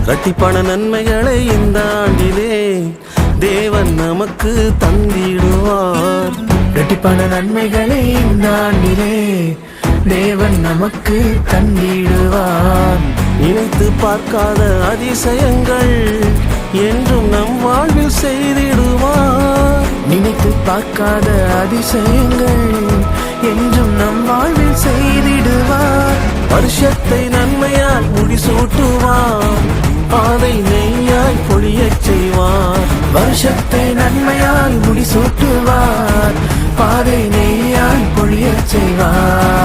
இரட்டிப்பான நன்மைகளை இந்த ஆண்டிலே தேவன் நமக்கு தந்திடுவார். இரட்டிப்பான நன்மைகளை இந்த ஆண்டிலே தேவன் நமக்கு தந்திடுவார். நினைத்து பார்க்காத அதிசயங்கள் என்றும் நம் வாழ்வில் செய்திடுவார். நினைத்து பார்க்காத அதிசயங்கள் என்றும் நம் வாழ்வில் செய்திடுவார். வருஷத்தை நன்மையால் முடிசூட்டுவார். பாதை நெய்யாய் பொழியச் செய்வார். வருஷத்தை நன்மையால் முடிசூட்டுவார். பாதை நெய்யால் பொழியச் செய்வார்.